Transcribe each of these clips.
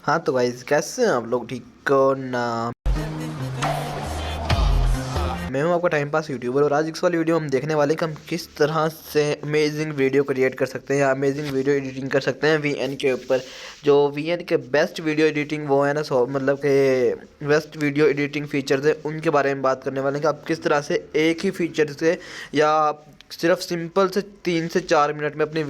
हाँ तो गाइस, कैसे हैं आप लोग? ठीक हो ना? मैं हूं आपका टाइम पास यूट्यूबर और आज इस वाली वीडियो हम देखने वाले हैं कि हम किस तरह से अमेजिंग वीडियो क्रिएट कर सकते हैं या अमेजिंग वीडियो एडिटिंग कर सकते हैं वीएन के ऊपर। जो वीएन के बेस्ट वीडियो एडिटिंग वो है ना, सो मतलब के बेस्ट वीडियो एडिटिंग फीचर्स है उनके बारे में बात करने वाले हैं कि आप किस तरह से एक ही फीचर से या आप सिर्फ सिंपल से 3 से 4 मिनट में अपनी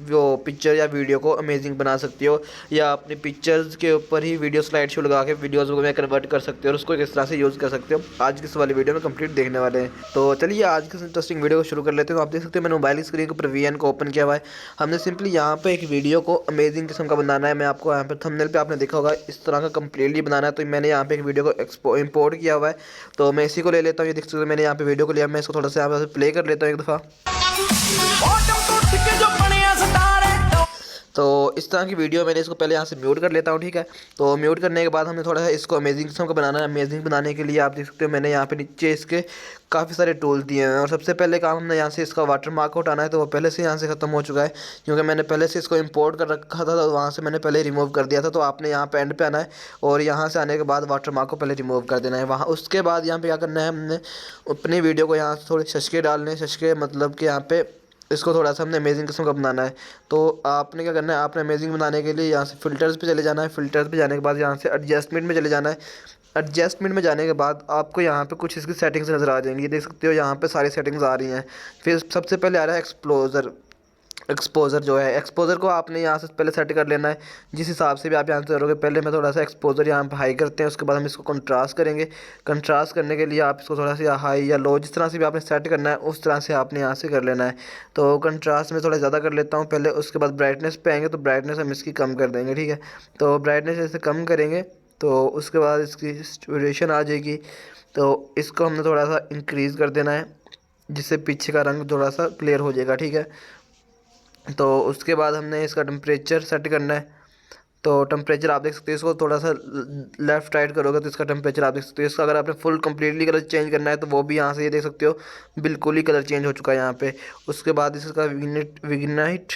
वो पिक्चर या वीडियो को अमेजिंग बना सकते हो, या अपनी पिक्चर्स के ऊपर ही वीडियो स्लाइड शो लगा के वीडियोस में कन्वर्ट कर सकते हो और उसको किस तरह से यूज़ कर सकते हो आज की इस वाली वीडियो में कंप्लीट देखने वाले हैं। तो चलिए आज की इंटरेस्टिंग वीडियो को शुरू कर लेते हैं। तो आप देख सकते हो मैंने मोबाइल स्क्रीन के ऊपर वीएन को ओपन किया हुआ है। हमने सिंपली यहाँ पे एक वीडियो को अमेजिंग किस्म का बनाना है। मैं आपको यहाँ पे थंबनेल पे आपने देखा होगा इस तरह का कंप्लीटली बनाना है। तो मैंने यहाँ पे एक वीडियो को इंपोर्ट किया हुआ है, तो मैं इसी को ले लेता हूँ। ये देख सकते हो मैंने यहाँ पे वीडियो को लिया। मैं इसको थोड़ा सा यहाँ पे प्ले कर लेता हूँ एक दफ़ा। तो इस तरह की वीडियो मैंने इसको पहले यहाँ से म्यूट कर लेता हूँ, ठीक है। तो म्यूट करने के बाद हमें थोड़ा सा इसको अमेजिंग किस्म का बनाना है। अमेजिंग बनाने के लिए आप देख सकते हो मैंने यहाँ पे नीचे इसके काफ़ी सारे टूल दिए हैं और सबसे पहले काम हमने यहाँ से इसका वाटर मार्क हटाना है। तो वो पहले से यहाँ से ख़त्म हो चुका है क्योंकि मैंने पहले से इसको इंपोर्ट कर रखा था, तो वहाँ से मैंने पहले रिमूव कर दिया था। तो आपने यहाँ पे एंड पे आना है और यहाँ से आने के बाद वाटर मार्क को पहले रिमूव कर देना है। वहाँ उसके बाद यहाँ पे क्या करना है, हमने अपनी वीडियो को यहाँ से थोड़े शशके डालने हैं। शशके मतलब कि यहाँ पे इसको थोड़ा सा हमने अमेजिंग किस्म का बनाना है। तो आपने क्या करना है, आपने अमेजिंग बनाने के लिए यहाँ से फ़िल्टर्स पे चले जाना है। फ़िल्टर्स पे जाने के बाद यहाँ से एडजस्टमेंट में चले जाना है। एडजस्टमेंट में जाने के बाद आपको यहाँ पे कुछ इसकी सेटिंग्स नज़र आ जाएंगी। ये देख सकते हो यहाँ पे सारी सेटिंग्स आ रही हैं। फिर सबसे पहले आ रहा है एक्सपोज़र जो है, एक्सपोज़र को आपने यहाँ से पहले सेट कर लेना है जिस हिसाब से भी आप यहाँ से करोगे। पहले मैं थोड़ा सा एक्सपोज़र यहाँ पे हाई करते हैं, उसके बाद हम इसको कंट्रास्ट करेंगे। कंट्रास्ट करने के लिए आप इसको थोड़ा सा हाई या लो जिस तरह से भी आपने सेट करना है उस तरह से आपने यहाँ से कर लेना है। तो कंट्रास्ट में थोड़ा ज़्यादा कर लेता हूँ पहले, उसके बाद ब्राइटनेस पे आएंगे तो ब्राइटनेस हम इसकी कम कर देंगे, ठीक है। तो ब्राइटनेस ऐसे कम करेंगे तो उसके बाद इसकी ड्यूरेशन आ जाएगी। तो इसको हमने थोड़ा सा इंक्रीज़ कर देना है जिससे पीछे का रंग थोड़ा सा क्लियर हो जाएगा, ठीक है। तो उसके बाद हमने इसका टेम्परेचर सेट करना है। तो टेम्परेचर आप देख सकते हो, इसको थोड़ा सा लेफ़्ट राइट करोगे तो इसका टेम्परेचर आप देख सकते हो। इसका अगर आपने फुल कम्प्लीटली कलर चेंज करना है तो वो भी यहाँ से ये देख सकते हो बिल्कुल ही कलर चेंज हो चुका है यहाँ पे। उसके बाद इसका विग्नाइट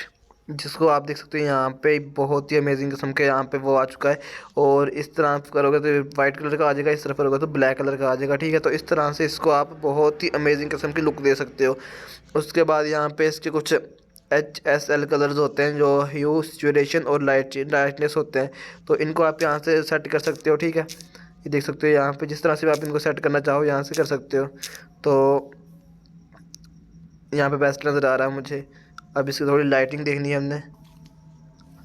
जिसको आप देख सकते हो यहाँ पे बहुत ही अमेजिंग किस्म के यहाँ पे वो आ चुका है। और इस तरह आप करोगे तो वाइट कलर का आ जाएगा, इस तरफ करोगे तो ब्लैक कलर का आ जाएगा, ठीक है। तो इस तरह से इसको आप बहुत ही अमेजिंग किस्म की लुक दे सकते हो। उसके बाद यहाँ पे इसके कुछ HSL कलर्स होते हैं जो ह्यू, स्यूरेशन और लाइटनेस होते हैं। तो इनको आप यहाँ से सेट कर सकते हो, ठीक है। ये देख सकते हो यहाँ पे जिस तरह से भी आप इनको सेट करना चाहो यहाँ से कर सकते हो। तो यहाँ पे बेस्ट नज़र आ रहा है मुझे। अब इसकी थोड़ी लाइटिंग देखनी है हमने।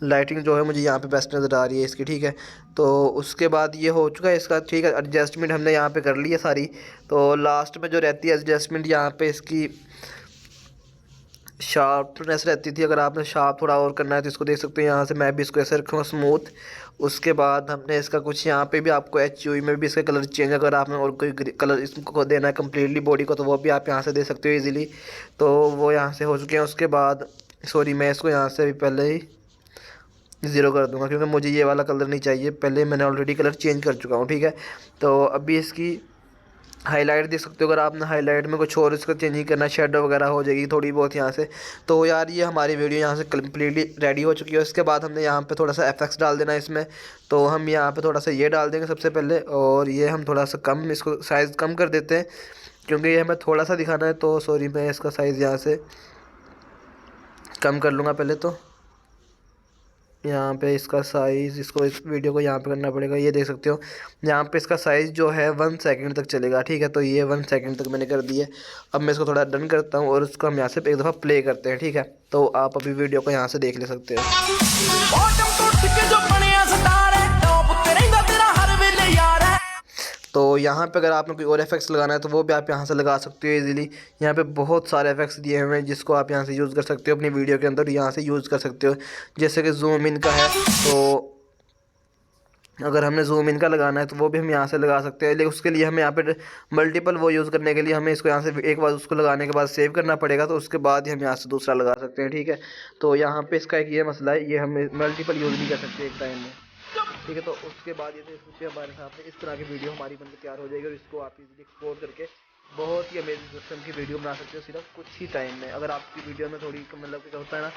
लाइटिंग जो है मुझे यहाँ पे बेस्ट नज़र आ रही है इसकी, ठीक है। तो उसके बाद ये हो चुका है इसका, ठीक है। एडजस्टमेंट हमने यहाँ पे कर ली है सारी। तो लास्ट में जो रहती है एडजस्टमेंट यहाँ पे इसकी शार्पनेस रहती थी। अगर आपने शार्प थोड़ा और करना है तो इसको देख सकते हैं यहाँ से मैं भी इसको ऐसे रखूँगा स्मूथ। उसके बाद हमने इसका कुछ यहाँ पे भी आपको HUI में भी इसका कलर चेंज, अगर आपने और कोई कलर इसको देना है कम्प्लीटली बॉडी को तो वो भी आप यहाँ से दे सकते हो इजीली। तो वो यहाँ से हो चुके हैं। उसके बाद सॉरी मैं इसको यहाँ से भी पहले ही 0 कर दूँगा क्योंकि मुझे ये वाला कलर नहीं चाहिए, पहले मैंने ऑलरेडी कलर चेंज कर चुका हूँ, ठीक है। तो अभी इसकी हाईलाइट देख सकते हो, अगर आपने हाईलाइट में कुछ और इसका चेंजिंग करना, शेडो वगैरह हो जाएगी थोड़ी बहुत यहाँ से। तो यार ये हमारी वीडियो यहाँ से कम्प्लीटली रेडी हो चुकी है। उसके बाद हमने यहाँ पे थोड़ा सा FX डाल देना है इसमें। तो हम यहाँ पे थोड़ा सा ये डाल देंगे सबसे पहले, और ये हम थोड़ा सा कम इसको साइज़ कम कर देते हैं क्योंकि ये हमें थोड़ा सा दिखाना है। तो सॉरी मैं इसका साइज़ यहाँ से कम कर लूँगा पहले। तो यहाँ पे इसका साइज़, इसको इस वीडियो को यहाँ पे करना पड़ेगा। ये देख सकते हो यहाँ पे इसका साइज़ जो है 1 सेकंड तक चलेगा, ठीक है। तो ये 1 सेकंड तक मैंने कर दिया। अब मैं इसको थोड़ा डन करता हूँ और उसको हम यहाँ से एक दफ़ा प्ले करते हैं, ठीक है। तो आप अभी वीडियो को यहाँ से देख ले सकते हो। तो यहाँ पे अगर आपने कोई और इफेक्ट्स लगाना है तो वो भी आप यहाँ से लगा सकते हो इजीली। यहाँ पे बहुत सारे इफेक्ट्स दिए हुए हैं जिसको आप यहाँ से यूज़ कर सकते हो अपनी वीडियो के अंदर, यहाँ से यूज़ कर सकते हो। जैसे कि जूम इन का है, तो अगर हमने जूम इन का लगाना है तो वो भी हम यहाँ से लगा सकते हैं। लेकिन उसके लिए हमें यहाँ पे मल्टीपल वो यूज़ करने के लिए हमें इसको यहाँ से एक बार उसको लगाने के बाद सेव करना पड़ेगा, तो उसके बाद ही हम यहाँ से दूसरा लगा सकते हैं, ठीक है। तो यहाँ पे इसका एक ये मसला है, ये हम मल्टीपल यूज़ नहीं कर सकते एक टाइम में, ठीक है। तो उसके बाद ये हमारे सामने इस तरह की वीडियो हमारी बनकर तैयार हो जाएगी और इसको आप इजीली एक्सपोर्ट करके बहुत ही अमेजिंग सिस्टम की वीडियो बना सकते हो सिर्फ कुछ ही टाइम में। अगर आपकी वीडियो में थोड़ी मतलब क्या होता है ना,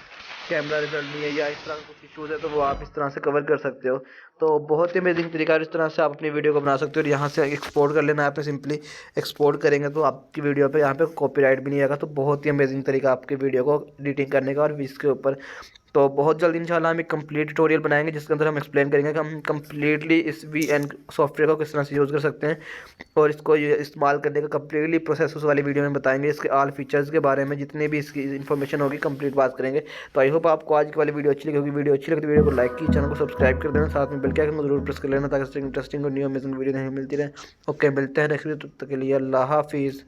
कैमरा रिजल्ट नहीं है या इस तरह का कुछ इशूज़ है, तो वो आप इस तरह से कवर कर सकते हो। तो बहुत ही अमेजिंग तरीका है, इस तरह से आप अपनी वीडियो को बना सकते हो। और यहाँ से एक्सपोर्ट कर लेना है आपने, सिंपली एक्सपोर्ट करेंगे तो आपकी वीडियो पे यहाँ पे कॉपीराइट भी नहीं आएगा। तो बहुत ही अमेजिंग तरीका आपकी वीडियो को एडिटिंग करने का और इसके ऊपर। तो बहुत जल्द इंशाल्लाह हम एक कंप्लीट ट्यूटोरियल बनाएंगे जिसके अंदर हम एक्सप्लेन करेंगे कि हम कंप्लीटली इस VN सॉफ्टवेयर को किस तरह से यूज़ कर सकते हैं, और इसको ये इस्तेमाल करने का कंप्लीटली प्रोसेस उस वाली वीडियो में बताएंगे। इसके ऑल फीचर्स के बारे में जितनी भी इसकी इन्फॉर्मेशन होगी कंप्लीट बात करेंगे। तो आई होप आपको आज की वाली वीडियो अच्छी लगी होगी। वीडियो अच्छी लगी तो वीडियो को लाइक की, चैनल को सब्सक्राइब कर देना, साथ में बेल के आइकन को जरूर प्रेस कर लेना ताकि इंटरेस्टिंग और न्यू अमेजिंग वीडियो नहीं मिलती रहे। ओके, मिलते हैं नेक्स्ट वीडियो, तब तक के लिए अल्लाह हाफिज़।